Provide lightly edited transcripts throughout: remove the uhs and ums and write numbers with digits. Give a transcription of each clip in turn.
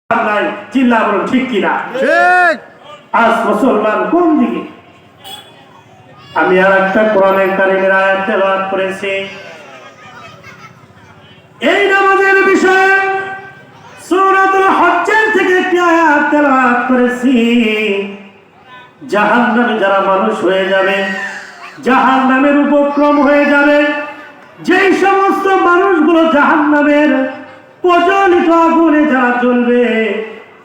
নাই, চিল্লা বলুন ঠিক কিনা? ঠিক। আজ মুসলমান কোন দিকে? আমি আর একটা কোরআনের কারিমের আয়াত তেলাওয়াত করেছি এই নামাজের বিষয়ে। সূরাতুল হজ্জের থেকে একটি আয়াত তেলাওয়াত করেছি। জাহান্নামে যারা মানুষ হয়ে যাবে, জাহান্নামের উপক্রম হয়ে যাবে, যেই সমস্ত মানুষগুলো জাহান্নামের প্রজ্বলিত আগুনে যারা জ্বলবে,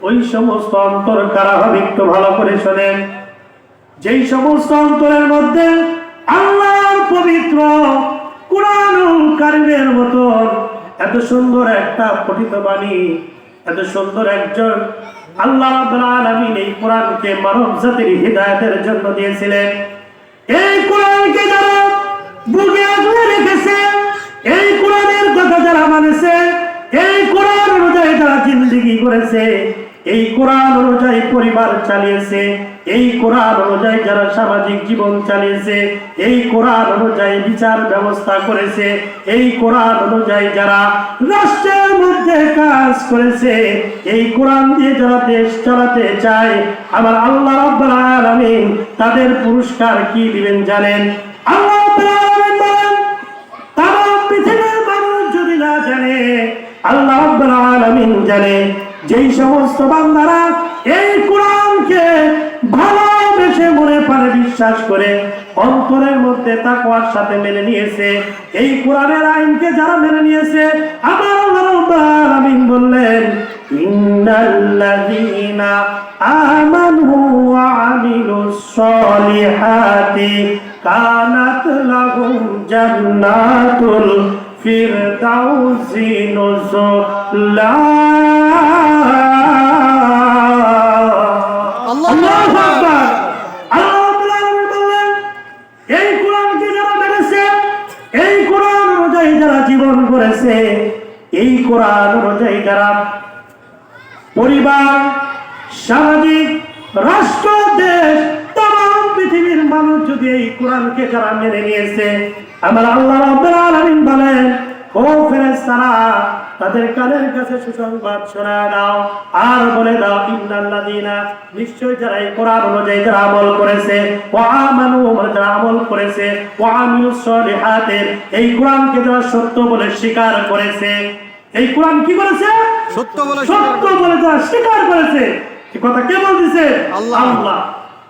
ওই সমস্ত অন্তর কারা হবে একটু ভালো করে শোনেন। যেই সমস্ত অন্তরের মধ্যে আল্লাহর পবিত্র কুরআনুল কারীমের মতন এত সুন্দর একটা পঠিত বাণী, এত সুন্দর একজন আল্লাহ রাব্বুল আলামিন এই কোরআনকে মানব জাতির হিদায়াতের জন্য দিয়েছিলেন। এই কোরআনকে যারা বুকে আগলে রেখেছে, এই কোরআনের কথা যারা মানেছে, এই কোরআন অনুযায়ী যারা জিন্দেগি করেছে, এই কোরআন অনুযায়ী পরিবার চালিয়েছে, এই কোরআন অনুযায়ী যারা সামাজিক জীবন চালিয়েছে, এই কোরআন অনুযায়ী বিচার ব্যবস্থা করেছে, এই কোরআন অনুযায়ী যারা রাষ্ট্রের মধ্যে কাজ করেছে, এই কোরআন দিয়ে যারা দেশ চালাতে চায়, আমার আল্লাহ রাব্বুল আলামিন তাদের পুরস্কার কি দিবেন জানেন? আল্লাহ রাব্বুল আলামিন বলেন, তারা পৃথিবীর মানুষ যদি না জানে, আল্লাহ রাব্বুল আলামিন জানে। যেই সমস্ত বান্দারা এই কোরআনকে ভালোবেসে মনে প্রাণে বিশ্বাস করে অন্তরের মধ্যে তাকওয়ার সাথে মেনে নিয়েছে, এই কোরআনের আইনকে যারা মেনে নিয়েছে, আমার আল্লাহ রাব্বুল আলামিন বললেন, ইন্নাল্লাযীনা আমানু ওয়া আমিলুস সলিহাতি কানাত লাহুম জান্নাতুল ফিরদাউসি নুজুলা। আল্লাহু আকবার। আল্লাহ রাব্বুল আলামিন বললেন, এই কোরআনকে যারা মেনেছে, এই কোরআন অনুযায়ী যারা জীবন করেছে, এই কোরআন অনুযায়ী যারা পরিবার, সামাজিক, রাষ্ট্র, দেশ, তমাম পৃথিবীর মানুষ যদি এই কোরআনকে যারা মেনে নিয়েছে, আমার আল্লাহ রাব্বুল আলামিন বলেন, ও ফেরেশতারা, তাদের কানের কাছে সুসংবাদ শোনায় দাও আর বলে দাও, ইন্নাল্লাযীনা, নিশ্চয় যারা এই কোরআন অনুযায়ী যারা আমল করেছে, ওয়া আমানু, যারা আমল করেছে, ওয়া আমিলুস সলিহাতের, এই কোরআনকে যারা সত্য বলে স্বীকার করেছে, এই কোরআন কি করেছে? সত্য বলে যারা স্বীকার করেছে। এই কথা কে বলতেছে? আল্লাহ।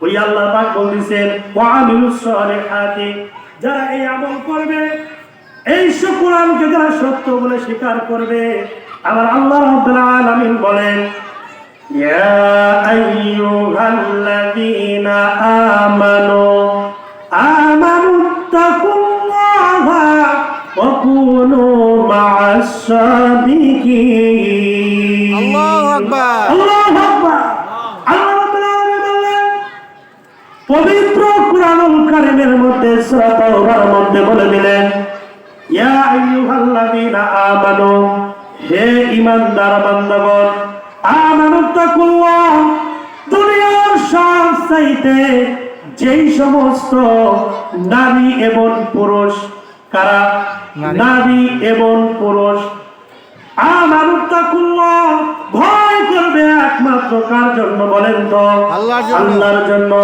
ওই আল্লাহ পাক বলতেছেন, ওয়া আমিলুস সলিহাতি, যারা এই আমল করবে, এই কোরআনকে যারা সত্য বলে স্বীকার করবে, আমার আল্লাহ রাব্বুল আলামিন বলেন, ইয়া আইয়ুহাল্লাযীনা আমানুত্তাকুল্লাহা ওয়া কুনু মা'আস সাদিকিন। আল্লাহু আকবার, আল্লাহু আকবার। আল্লাহ রাব্বুল আলামিন বলেন, পবিত্র কুরআনুল কারীমের মধ্যে সূরা তাওবার মধ্যে বলে দিলেন, ইয়া আইয়ুহাল্লাযীনা আমানু, হে ঈমানদার বান্দাগণ, আমানুত্তাকুল্লাহ, দুনিয়ার সব চাইতে যেই সমস্ত নারী এবং পুরুষ, কারা? নারী এবং পুরুষ, আমানুত্তাকুল্লাহ, ভয় করবে একমাত্র কার জন্য বলেন তো? আল্লাহর জন্য।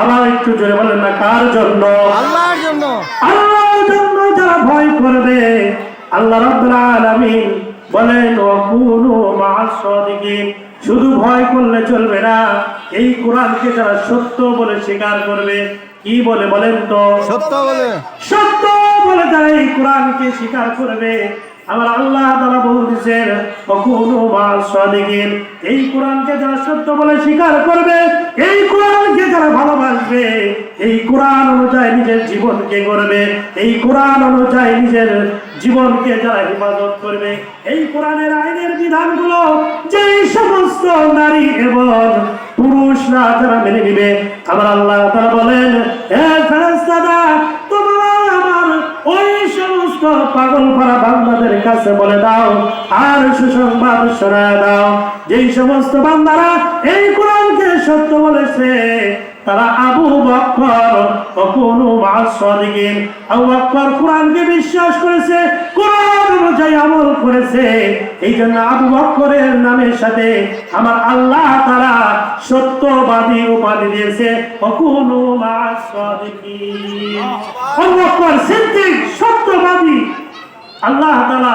আবার একটু জোরে বলেন না, কার জন্য? আল্লাহর জন্য। আল্লাহর জন্য যারা ভয় করবে, আল্লাহ রাব্বুল আলামিন বলেন, ওয়া কুনু মা'আস সাদিকিন, শুধু ভয় করলে চলবে না, এই কোরআনকে যারা সত্য বলে স্বীকার করবে, কি বলে বলেন তো? সত্য বলে যারা এই কোরআনকে স্বীকার করবে, আমার আল্লাহ তাআলা বলতেছেন, ওয়া কুনু মা'আস সাদিকিন, এই কোরআনকে যারা সত্য বলে স্বীকার করবে, এই কোরআনকে যারা ভালোবাসবে, এই কোরআন অনুযায়ী নিজের জীবনকে গড়বে, এই কোরআন অনুযায়ী নিজের জীবনকে যারা হেফাজত করবে, এই কোরআনের আইনের বিধানগুলো যেই সমস্ত নারী এবং পুরুষরা যারা মেনে নিবে, আমার আল্লাহ তাআলা বলেন, হে ফেরেশতারা, তোমরা আমার ওই সমস্ত পাগল পারা বান্দাদের কাছে বলে দাও আর সুসংবাদ শোনায় দাও, যেই সমস্ত বান্দারা এই কোরআনকে সত্য বলেছে, তারা আবু বকর ওয়াকুনু মা'আস সাদিকিন। আবু বকর কোরআনকে বিশ্বাস করেছে, কোরআন অনুযায়ী আমল করেছে। এই জন্য আবু বকরের নামের সাথে আমার আল্লাহ তাআলা সত্যবাদী উপাধি দিয়েছে, ওয়াকুনু মা'আস সাদিকিন। আবু বকর সিদ্দিক সত্যবাদী। আল্লাহ তাআলা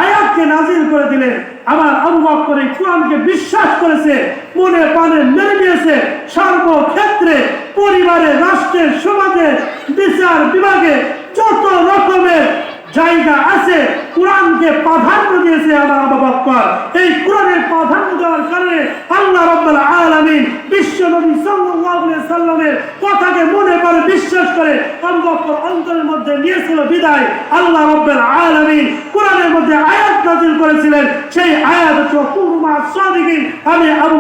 আয়াতকে নাযিল করে দিলেন, আমার আবু বকর এই কোরআনকে বিশ্বাস করেছে, মনে প্রাণে মেনে নিয়েছে। সর্বক্ষেত্রে পরিবারে, রাষ্ট্রে, সমাজে, বিচার বিভাগে যত রকমের জায়গা আছে কোরআনকে প্রাধান্য দিয়েছে আমার আবু বকর। এই কোরআনের প্রাধান্য দেওয়ার কারণে আল্লাহ রাব্বুল আলামিন বিশ্ব নবী সাল্লাল্লাহু আলাইহি সাল্লামের কথাকে মনে করে বিশ্বাস করে আবু বকর অন্তরের মধ্যে নিয়েছিল বিদায় আল্লাহ রাব্বুল আলামিন কোরআনের মধ্যে আয়াত নাযিল করেছিলেন। সেই আয়াত হচ্ছে ওয়াকুনু মা'আস সাদিকিন। আমি আবু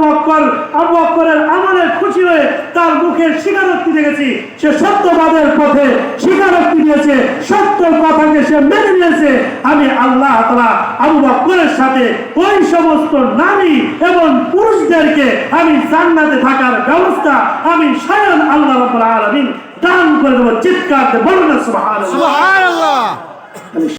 বকরের আমলে খুশি হয়ে তার মুখে স্বীকারোক্তি দেখেছি, সে সত্যবাদের পথে স্বীকারোক্তি দিয়েছে, সত্য কথাকে সে মেনে নিয়েছে। আমি আল্লাহ তাআলা আবু বকরের সাথে ওই সমস্ত নারী এবং পুরুষদেরকে আমি জান্নাতে থাকার ব্যবস্থা আমি স্বয়ং আল্লাহ রাব্বুল আলামিন দান করে দেব। চিৎকার দিয়ে বলুন সুবহানাল্লাহ।